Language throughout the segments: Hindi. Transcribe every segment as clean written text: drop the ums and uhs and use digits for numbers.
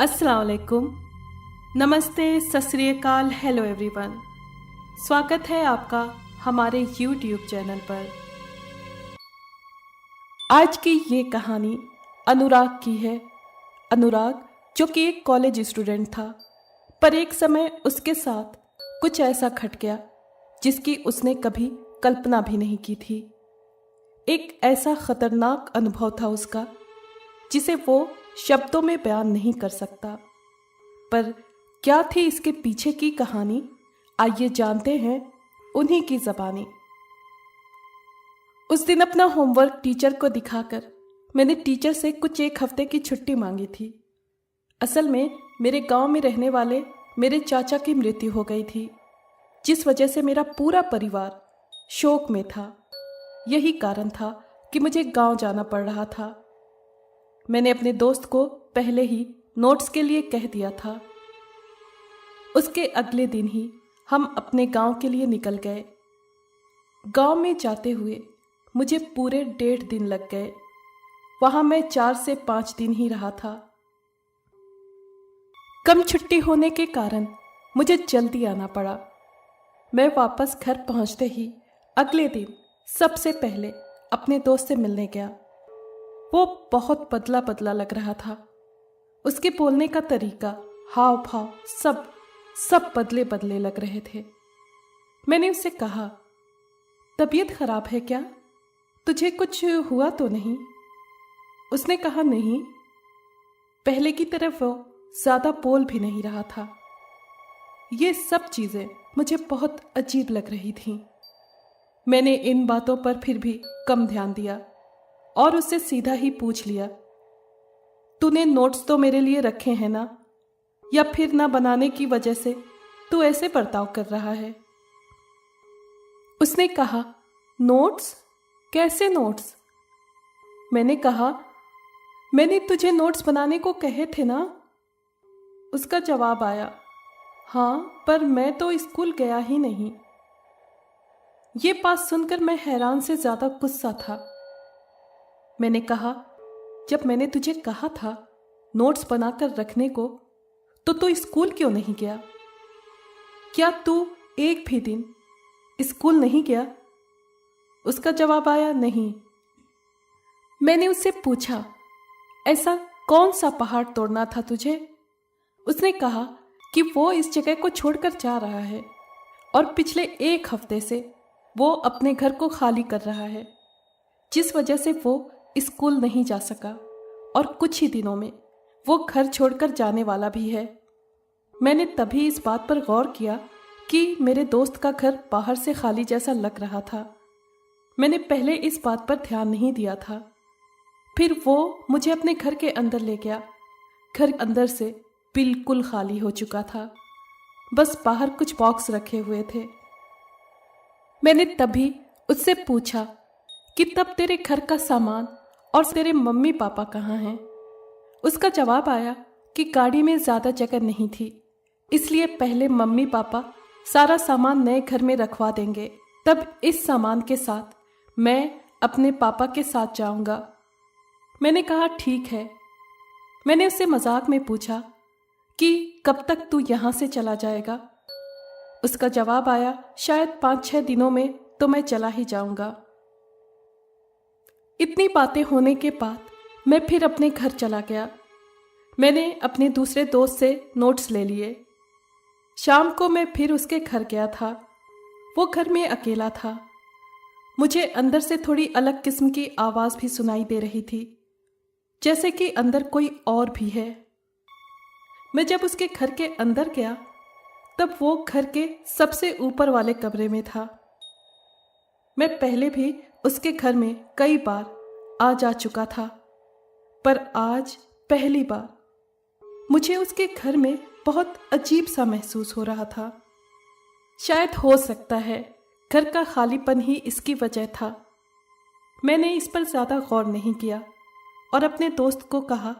अस्सलाम वालेकुम, नमस्ते, सत श्री अकाल, हेलो एवरीवन। स्वागत है आपका हमारे YouTube चैनल पर। आज की ये कहानी अनुराग की है। अनुराग जो कि एक कॉलेज स्टूडेंट था, पर एक समय उसके साथ कुछ ऐसा खट गया जिसकी उसने कभी कल्पना भी नहीं की थी। एक ऐसा खतरनाक अनुभव था उसका जिसे वो शब्दों में बयान नहीं कर सकता। पर क्या थी इसके पीछे की कहानी, आइए जानते हैं उन्हीं की ज़बानी। उस दिन अपना होमवर्क टीचर को दिखाकर मैंने टीचर से कुछ एक हफ्ते की छुट्टी मांगी थी। असल में मेरे गांव में रहने वाले मेरे चाचा की मृत्यु हो गई थी, जिस वजह से मेरा पूरा परिवार शोक में था। यही कारण था कि मुझे गांव जाना पड़ रहा था। मैंने अपने दोस्त को पहले ही नोट्स के लिए कह दिया था। उसके अगले दिन ही हम अपने गांव के लिए निकल गए। गांव में जाते हुए मुझे पूरे 1.5 दिन लग गए। वहां मैं 4 से 5 दिन ही रहा था। कम छुट्टी होने के कारण मुझे जल्दी आना पड़ा। मैं वापस घर पहुंचते ही अगले दिन सबसे पहले अपने दोस्त से मिलने गया। वो बहुत बदला बदला लग रहा था। उसके बोलने का तरीका, हाव भाव सब बदले बदले लग रहे थे। मैंने उससे कहा, तबीयत खराब है क्या? तुझे कुछ हुआ तो नहीं? उसने कहा, नहीं। पहले की तरह वो ज्यादा बोल भी नहीं रहा था। ये सब चीजें मुझे बहुत अजीब लग रही थीं। मैंने इन बातों पर फिर भी कम ध्यान दिया और उससे सीधा ही पूछ लिया, तूने नोट्स तो मेरे लिए रखे हैं ना? या फिर ना बनाने की वजह से तू ऐसे बर्ताव कर रहा है? उसने कहा, नोट्स? कैसे नोट्स? मैंने कहा, मैंने तुझे नोट्स बनाने को कहे थे ना? उसका जवाब आया, हाँ, पर मैं तो स्कूल गया ही नहीं। ये बात सुनकर मैं हैरान से ज्यादा गुस्सा था। मैंने कहा, जब मैंने तुझे कहा था नोट्स बनाकर रखने को, तो तू स्कूल क्यों नहीं गया? क्या तू एक भी दिन स्कूल नहीं गया? उसका जवाब आया, नहीं। मैंने उससे पूछा, ऐसा कौन सा पहाड़ तोड़ना था तुझे? उसने कहा कि वो इस जगह को छोड़कर जा रहा है और पिछले 1 हफ्ते से वो अपने घर को खाली कर रहा है, जिस वजह से वो स्कूल नहीं जा सका और कुछ ही दिनों में वो घर छोड़कर जाने वाला भी है। मैंने तभी इस बात पर गौर किया कि मेरे दोस्त का घर बाहर से खाली जैसा लग रहा था। मैंने पहले इस बात पर ध्यान नहीं दिया था। फिर वो मुझे अपने घर के अंदर ले गया। घर अंदर से बिल्कुल खाली हो चुका था, बस बाहर कुछ बॉक्स रखे हुए थे। मैंने तभी उससे पूछा कि तब तेरे घर का सामान और तेरे मम्मी पापा कहाँ हैं? उसका जवाब आया कि गाड़ी में ज़्यादा जगह नहीं थी, इसलिए पहले मम्मी पापा सारा सामान नए घर में रखवा देंगे, तब इस सामान के साथ मैं अपने पापा के साथ जाऊंगा। मैंने कहा, ठीक है। मैंने उससे मजाक में पूछा कि कब तक तू यहाँ से चला जाएगा? उसका जवाब आया, शायद 5-6 दिनों में तो मैं चला ही जाऊंगा। इतनी बातें होने के बाद मैं फिर अपने घर चला गया। मैंने अपने दूसरे दोस्त से नोट्स ले लिए। शाम को मैं फिर उसके घर गया था। वो घर में अकेला था। मुझे अंदर से थोड़ी अलग किस्म की आवाज़ भी सुनाई दे रही थी, जैसे कि अंदर कोई और भी है। मैं जब उसके घर के अंदर गया तब वो घर के सबसे ऊपर वाले कमरे में था। मैं पहले भी उसके घर में कई बार आ जा चुका था, पर आज पहली बार मुझे उसके घर में बहुत अजीब सा महसूस हो रहा था। शायद हो सकता है घर का खालीपन ही इसकी वजह था। मैंने इस पर ज़्यादा गौर नहीं किया और अपने दोस्त को कहा,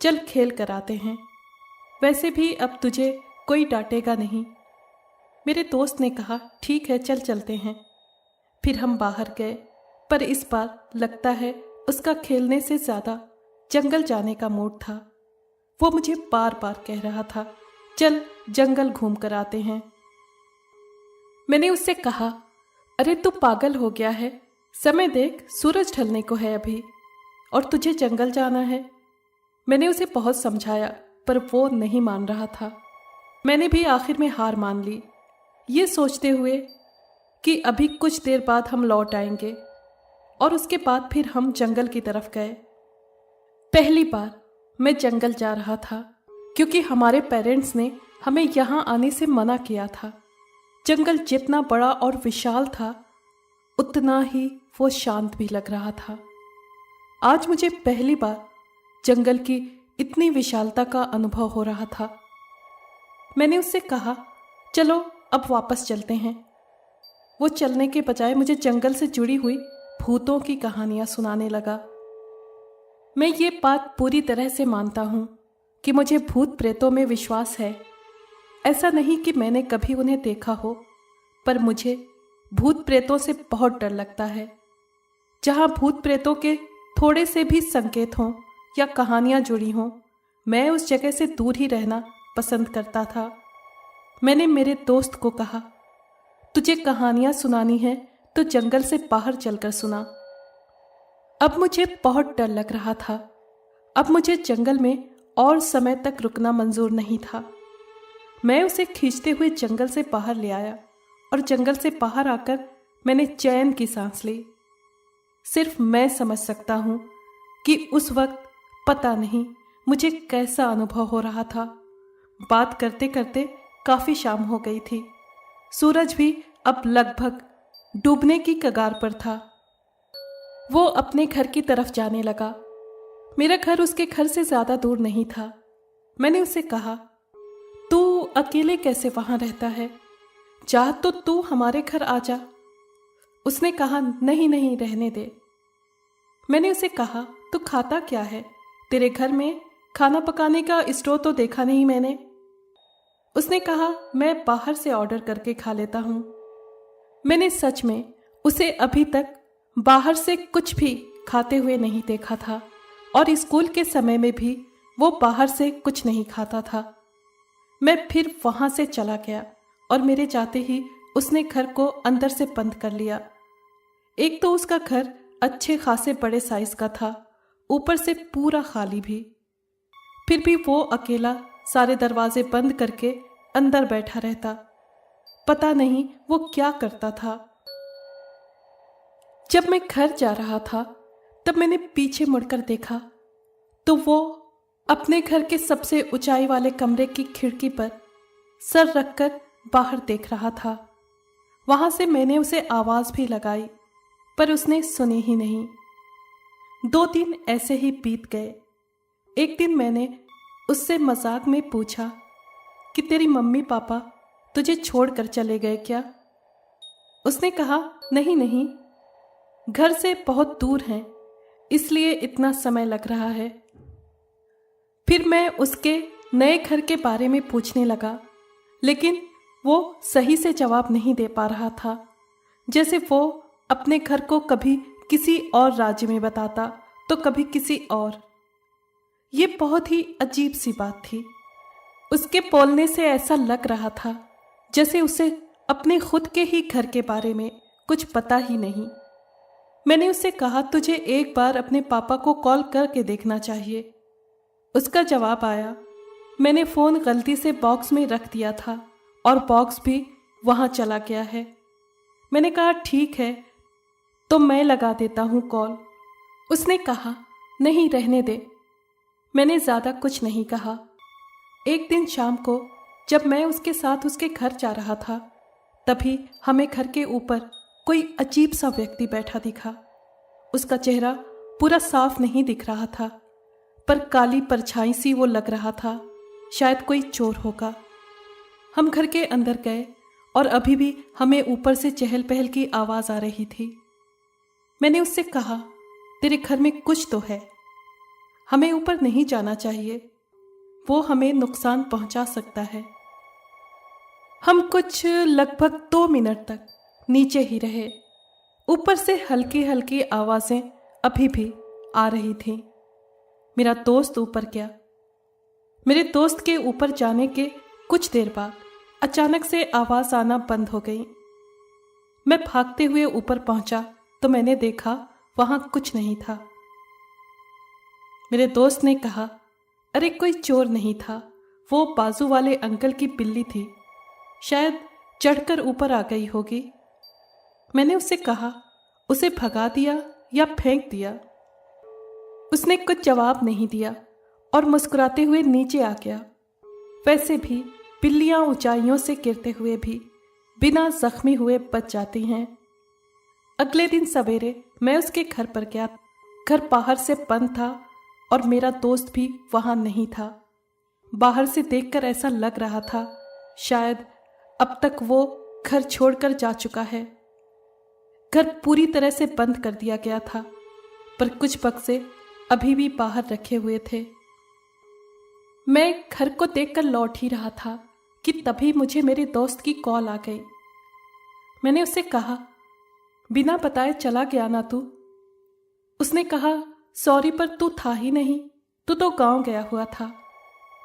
चल खेल कर आते हैं, वैसे भी अब तुझे कोई डांटेगा नहीं। मेरे दोस्त ने कहा, ठीक है, चल चलते हैं। फिर हम बाहर गए, पर इस बार लगता है उसका खेलने से ज़्यादा जंगल जाने का मूड था। वो मुझे बार बार कह रहा था, चल जंगल घूम कर आते हैं। मैंने उससे कहा, अरे तू पागल हो गया है, समय देख, सूरज ढलने को है अभी, और तुझे जंगल जाना है। मैंने उसे बहुत समझाया पर वो नहीं मान रहा था। मैंने भी आखिर में हार मान ली, ये सोचते हुए कि अभी कुछ देर बाद हम लौट आएंगे, और उसके बाद फिर हम जंगल की तरफ गए। पहली बार मैं जंगल जा रहा था क्योंकि हमारे पेरेंट्स ने हमें यहाँ आने से मना किया था। जंगल जितना बड़ा और विशाल था उतना ही वो शांत भी लग रहा था। आज मुझे पहली बार जंगल की इतनी विशालता का अनुभव हो रहा था। मैंने उससे कहा, चलो अब वापस चलते हैं। वो चलने के बजाय मुझे जंगल से जुड़ी हुई भूतों की कहानियां सुनाने लगा। मैं ये बात पूरी तरह से मानता हूँ कि मुझे भूत प्रेतों में विश्वास है। ऐसा नहीं कि मैंने कभी उन्हें देखा हो, पर मुझे भूत प्रेतों से बहुत डर लगता है। जहाँ भूत प्रेतों के थोड़े से भी संकेत हों या कहानियाँ जुड़ी हों, मैं उस जगह से दूर ही रहना पसंद करता था। मैंने मेरे दोस्त को कहा, तुझे कहानियाँ सुनानी है तो जंगल से बाहर चलकर सुना। अब मुझे बहुत डर लग रहा था। अब मुझे जंगल में और समय तक रुकना मंजूर नहीं था। मैं उसे खींचते हुए जंगल से बाहर ले आया और जंगल से बाहर आकर मैंने चैन की सांस ली। सिर्फ मैं समझ सकता हूँ कि उस वक्त पता नहीं मुझे कैसा अनुभव हो रहा था। बात करते करते काफ़ी शाम हो गई थी। सूरज भी अब लगभग डूबने की कगार पर था। वो अपने घर की तरफ जाने लगा। मेरा घर उसके घर से ज़्यादा दूर नहीं था। मैंने उससे कहा, तू अकेले कैसे वहाँ रहता है? चाह तो तू हमारे घर आ जा। उसने कहा, नहीं नहीं, रहने दे। मैंने उसे कहा, तू खाता क्या है? तेरे घर में खाना पकाने का स्टोव तो देखा नहीं मैंने। उसने कहा, मैं बाहर से ऑर्डर करके खा लेता हूँ। मैंने सच में उसे अभी तक बाहर से कुछ भी खाते हुए नहीं देखा था, और स्कूल के समय में भी वो बाहर से कुछ नहीं खाता था। मैं फिर वहाँ से चला गया और मेरे जाते ही उसने घर को अंदर से बंद कर लिया। एक तो उसका घर अच्छे खासे बड़े साइज का था, ऊपर से पूरा खाली भी। फिर भी वो अकेला सारे दरवाजे बंद करके अंदर बैठा रहता। पता नहीं वो क्या करता था। जब मैं घर जा रहा था तब मैंने पीछे मुड़कर देखा तो वो अपने घर के सबसे ऊंचाई वाले कमरे की खिड़की पर सर रखकर बाहर देख रहा था। वहां से मैंने उसे आवाज भी लगाई पर उसने सुनी ही नहीं। 2 दिन ऐसे ही बीत गए। एक दिन मैंने उससे मजाक में पूछा कि तेरी मम्मी पापा तुझे छोड़कर चले गए क्या? उसने कहा, नहीं नहीं, घर से बहुत दूर हैं, इसलिए इतना समय लग रहा है। फिर मैं उसके नए घर के बारे में पूछने लगा, लेकिन वो सही से जवाब नहीं दे पा रहा था। जैसे वो अपने घर को कभी किसी और राज्य में बताता तो कभी किसी और। ये बहुत ही अजीब सी बात थी। उसके बोलने से ऐसा लग रहा था जैसे उसे अपने खुद के ही घर के बारे में कुछ पता ही नहीं। मैंने उससे कहा, तुझे एक बार अपने पापा को कॉल करके देखना चाहिए। उसका जवाब आया, मैंने फ़ोन गलती से बॉक्स में रख दिया था और बॉक्स भी वहाँ चला गया है। मैंने कहा, ठीक है तो मैं लगा देता हूँ कॉल। उसने कहा, नहीं, रहने दे। मैंने ज़्यादा कुछ नहीं कहा। एक दिन शाम को जब मैं उसके साथ उसके घर जा रहा था तभी हमें घर के ऊपर कोई अजीब सा व्यक्ति बैठा दिखा। उसका चेहरा पूरा साफ नहीं दिख रहा था, पर काली परछाई सी वो लग रहा था, शायद कोई चोर होगा। हम घर के अंदर गए और अभी भी हमें ऊपर से चहल पहल की आवाज़ आ रही थी। मैंने उससे कहा, तेरे घर में कुछ तो है, हमें ऊपर नहीं जाना चाहिए, वो हमें नुकसान पहुंचा सकता है। हम कुछ लगभग 2 मिनट तक नीचे ही रहे। ऊपर से हल्की हल्की आवाज़ें अभी भी आ रही थीं। मेरा दोस्त ऊपर गया। मेरे दोस्त के ऊपर जाने के कुछ देर बाद अचानक से आवाज़ आना बंद हो गई। मैं भागते हुए ऊपर पहुंचा तो मैंने देखा वहां कुछ नहीं था। मेरे दोस्त ने कहा, अरे कोई चोर नहीं था, वो बाजू वाले अंकल की बिल्ली थी, शायद चढ़कर ऊपर आ गई होगी। मैंने उससे कहा, उसे भगा दिया या फेंक दिया? उसने कुछ जवाब नहीं दिया और मुस्कुराते हुए नीचे आ गया। वैसे भी बिल्लियां ऊंचाइयों से गिरते हुए भी बिना जख्मी हुए बच जाती हैं। अगले दिन सवेरे मैं उसके घर पर गया। घर बाहर से बंद था और मेरा दोस्त भी वहां नहीं था। बाहर से देखकर ऐसा लग रहा था शायद अब तक वो घर छोड़कर जा चुका है। घर पूरी तरह से बंद कर दिया गया था, पर कुछ बक्से अभी भी बाहर रखे हुए थे। मैं घर को देखकर लौट ही रहा था कि तभी मुझे मेरे दोस्त की कॉल आ गई। मैंने उससे कहा, बिना बताए चला गया ना तू? उसने कहा, सॉरी पर तू था ही नहीं, तू तो गांव गया हुआ था।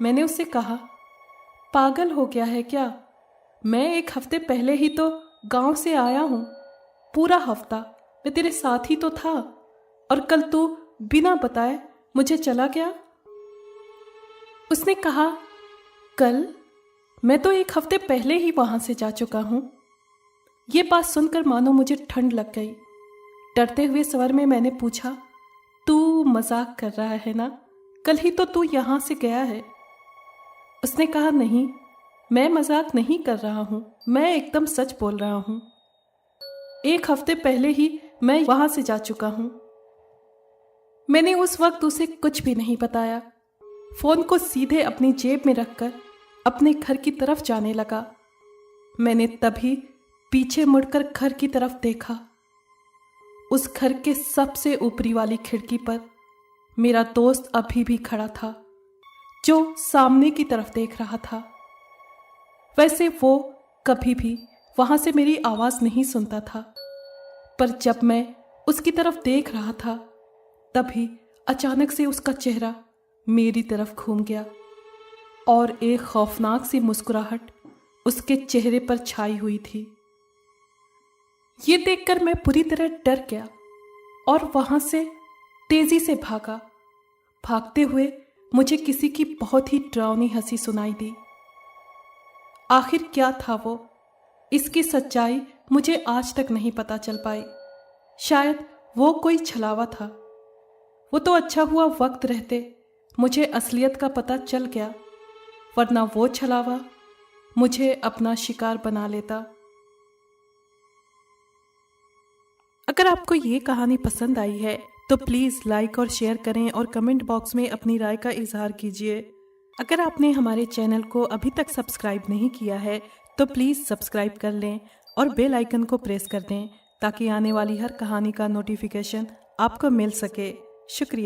मैंने उससे कहा, पागल हो गया है क्या? मैं 1 हफ्ते पहले ही तो गांव से आया हूं। पूरा हफ्ता मैं तेरे साथ ही तो था और कल तू बिना बताए मुझे चला गया। उसने कहा, कल? मैं तो 1 हफ्ते पहले ही वहां से जा चुका हूं। ये बात सुनकर मानो मुझे ठंड लग गई। डरते हुए स्वर में मैंने पूछा, तू मजाक कर रहा है ना? कल ही तो तू यहां से गया है। उसने कहा, नहीं, मैं मजाक नहीं कर रहा हूं, मैं एकदम सच बोल रहा हूं। 1 हफ्ते पहले ही मैं वहां से जा चुका हूं। मैंने उस वक्त उसे कुछ भी नहीं बताया। फोन को सीधे अपनी जेब में रखकर अपने घर की तरफ जाने लगा। मैंने तभी पीछे मुड़कर घर की तरफ देखा। उस घर के सबसे ऊपरी वाली खिड़की पर मेरा दोस्त अभी भी खड़ा था, जो सामने की तरफ देख रहा था। वैसे वो कभी भी वहां से मेरी आवाज नहीं सुनता था, पर जब मैं उसकी तरफ देख रहा था तभी अचानक से उसका चेहरा मेरी तरफ घूम गया और एक खौफनाक सी मुस्कुराहट उसके चेहरे पर छाई हुई थी। ये देखकर मैं पूरी तरह डर गया और वहां से तेजी से भागा। भागते हुए मुझे किसी की बहुत ही डरावनी हंसी सुनाई दी। आखिर क्या था वो? इसकी सच्चाई मुझे आज तक नहीं पता चल पाई। शायद वो कोई छलावा था। वो तो अच्छा हुआ वक्त रहते मुझे असलियत का पता चल गया, वरना वो छलावा मुझे अपना शिकार बना लेता। अगर आपको ये कहानी पसंद आई है तो प्लीज़ लाइक और शेयर करें और कमेंट बॉक्स में अपनी राय का इजहार कीजिए। अगर आपने हमारे चैनल को अभी तक सब्सक्राइब नहीं किया है तो प्लीज़ सब्सक्राइब कर लें और बेल आइकन को प्रेस कर दें ताकि आने वाली हर कहानी का नोटिफिकेशन आपको मिल सके। शुक्रिया।